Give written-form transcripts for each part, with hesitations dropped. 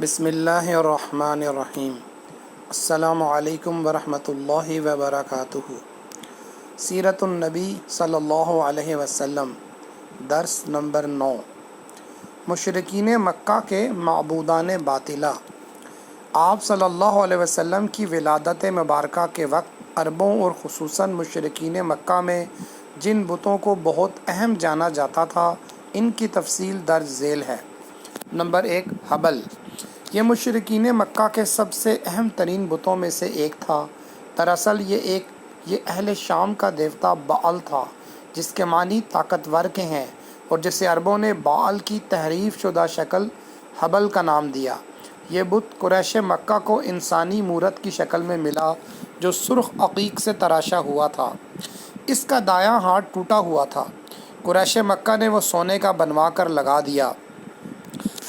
بسم اللہ الرحمن الرحیم۔ السلام علیکم ورحمۃ اللہ وبرکاتہ۔ سیرت النبی صلی اللہ علیہ وسلم، درس نمبر 9۔ مشرکین مکہ کے معبودان باطلہ۔ آپ صلی اللہ علیہ وسلم کی ولادت مبارکہ کے وقت عربوں اور خصوصاً مشرکین مکہ میں جن بتوں کو بہت اہم جانا جاتا تھا، ان کی تفصیل درج ذیل ہے۔ نمبر 1، حبل۔ یہ مشرکین مکہ کے سب سے اہم ترین بتوں میں سے ایک تھا۔ دراصل یہ اہل شام کا دیوتا بعل تھا، جس کے معنی طاقتور کے ہیں، اور جسے عربوں نے بعل کی تحریف شدہ شکل حبل کا نام دیا۔ یہ بت قریش مکہ کو انسانی مورت کی شکل میں ملا، جو سرخ عقیق سے تراشا ہوا تھا۔ اس کا دایاں ہاتھ ٹوٹا ہوا تھا۔ قریش مکہ نے وہ سونے کا بنوا کر لگا دیا۔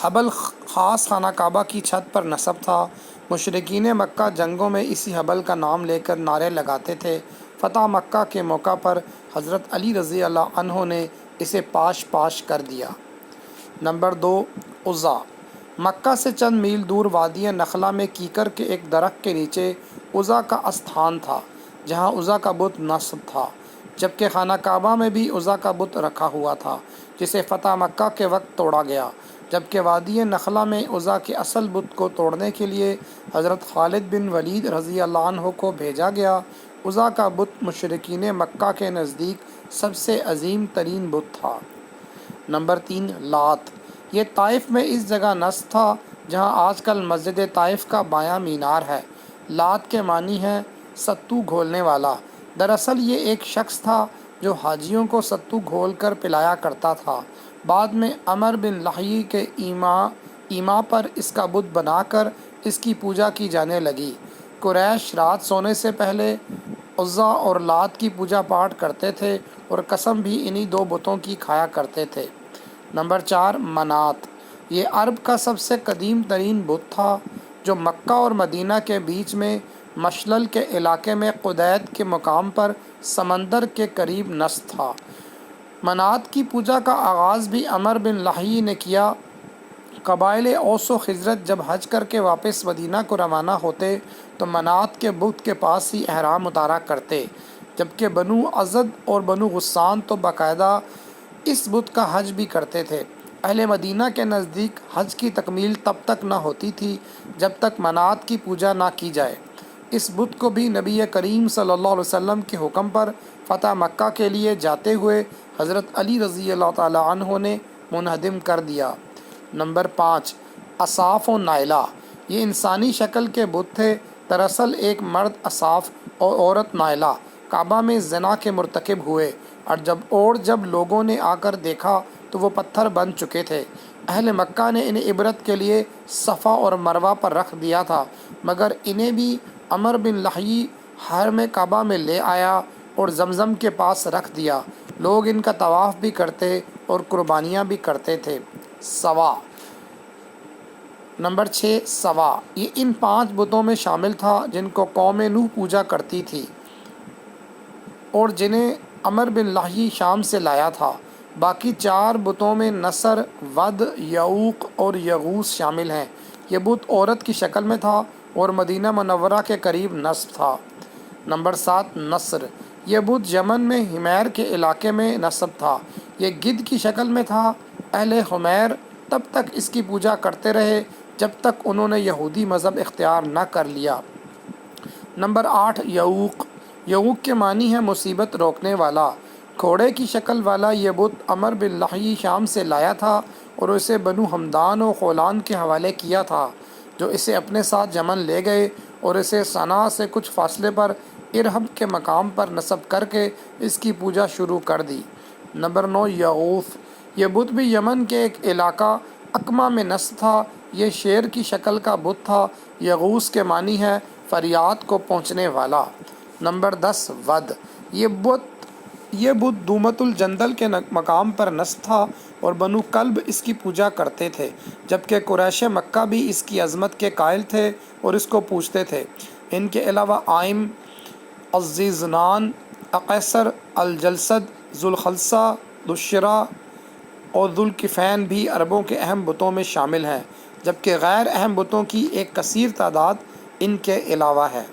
حبل خاص خانہ کعبہ کی چھت پر نصب تھا۔ مشرکین مکہ جنگوں میں اسی حبل کا نام لے کر نعرے لگاتے تھے۔ فتح مکہ کے موقع پر حضرت علی رضی اللہ عنہ نے اسے پاش کر دیا۔ نمبر 2، عزا۔ مکہ سے چند میل دور وادی نخلہ میں کیکر کے ایک درخت کے نیچے عزا کا استھان تھا، جہاں عزا کا بت نصب تھا، جبکہ خانہ کعبہ میں بھی عزا کا بت رکھا ہوا تھا، جسے فتح مکہ کے وقت توڑا گیا، جبکہ وادی نخلہ میں عزا کے اصل بت کو توڑنے کے لیے حضرت خالد بن ولید رضی اللہ عنہ کو بھیجا گیا۔ عزا کا بت مشرکین مکہ کے نزدیک سب سے عظیم ترین بت تھا۔ نمبر 3، لات۔ یہ طائف میں اس جگہ نصب تھا جہاں آج کل مسجد طائف کا بایاں مینار ہے۔ لات کے معنی ہے ستو گھولنے والا۔ دراصل یہ ایک شخص تھا جو حاجیوں کو ستو گھول کر پلایا کرتا تھا۔ بعد میں عمر بن لحی کے ایما پر اس کا بت بنا کر اس کی پوجا کی جانے لگی۔ قریش رات سونے سے پہلے عزا اور لات کی پوجا پاٹ کرتے تھے اور قسم بھی انہی دو بتوں کی کھایا کرتے تھے۔ نمبر 4، منات۔ یہ عرب کا سب سے قدیم ترین بت تھا، جو مکہ اور مدینہ کے بیچ میں مشلل کے علاقے میں قدید کے مقام پر سمندر کے قریب نصب تھا۔ منات کی پوجا کا آغاز بھی عمر بن لحی نے کیا۔ قبائل اوس و خزرج جب حج کر کے واپس مدینہ کو روانہ ہوتے تو منات کے بت کے پاس ہی احرام اتارا کرتے، جبکہ بنو ازد اور بنو غسان تو باقاعدہ اس بت کا حج بھی کرتے تھے۔ اہل مدینہ کے نزدیک حج کی تکمیل تب تک نہ ہوتی تھی جب تک منات کی پوجا نہ کی جائے۔ اس بت کو بھی نبی کریم صلی اللہ علیہ وسلم کے حکم پر فتح مکہ کے لیے جاتے ہوئے حضرت علی رضی اللہ تعالی عنہ نے منہدم کر دیا۔ نمبر 5، اصاف و نائلہ۔ یہ انسانی شکل کے بت تھے۔ دراصل ایک مرد اصاف اور عورت نائلہ کعبہ میں زنا کے مرتکب ہوئے، اور جب لوگوں نے آ کر دیکھا تو وہ پتھر بن چکے تھے۔ اہل مکہ نے انہیں عبرت کے لیے صفا اور مروہ پر رکھ دیا تھا، مگر انہیں بھی عمر بن لحی حرم کعبہ میں لے آیا اور زمزم کے پاس رکھ دیا۔ لوگ ان کا طواف بھی کرتے اور قربانیاں بھی کرتے تھے۔ سوا۔ نمبر 6، سوا۔ یہ ان 5 بتوں میں شامل تھا جن کو قوم نوح پوجا کرتی تھی اور جنہیں عمر بن لحی شام سے لایا تھا۔ باقی 4 بتوں میں نصر، ود، یعوق اور یغوث شامل ہیں۔ یہ بت عورت کی شکل میں تھا اور مدینہ منورہ کے قریب نصب تھا۔ نمبر 7، نصر۔ یہ بت یمن میں حمیر کے علاقے میں نصب تھا۔ یہ گدھ کی شکل میں تھا۔ اہل حمیر تب تک اس کی پوجا کرتے رہے جب تک انہوں نے یہودی مذہب اختیار نہ کر لیا۔ نمبر 8، یعوق۔ یعوق کے معنی ہے مصیبت روکنے والا۔ گھوڑے کی شکل والا یہ بت عمر بن لحی شام سے لایا تھا اور اسے بنو ہمدان و خولان کے حوالے کیا تھا، جو اسے اپنے ساتھ یمن لے گئے اور اسے صنعاء سے کچھ فاصلے پر ارہب کے مقام پر نصب کر کے اس کی پوجا شروع کر دی۔ نمبر 9، یغوث۔ یہ بت بھی یمن کے ایک علاقہ اکما میں نصب تھا۔ یہ شیر کی شکل کا بت تھا۔ یغوث کے معنی ہے فریاد کو پہنچنے والا۔ Number 10، with. یہ بت دومت الجندل کے مقام پر نصب تھا اور بنو کلب اس کی پوجا کرتے تھے، جبکہ قریش مکہ بھی اس کی عظمت کے قائل تھے اور اس کو پوجتے تھے۔ ان کے علاوہ آئم، الزیزنان، اقیصر، الجلسد، ذوالخلصہ، ذوالشرا اور ذوالکفین بھی عربوں کے اہم بتوں میں شامل ہیں۔ جبکہ غیر اہم بتوں کی ایک کثیر تعداد ان کے علاوہ ہے۔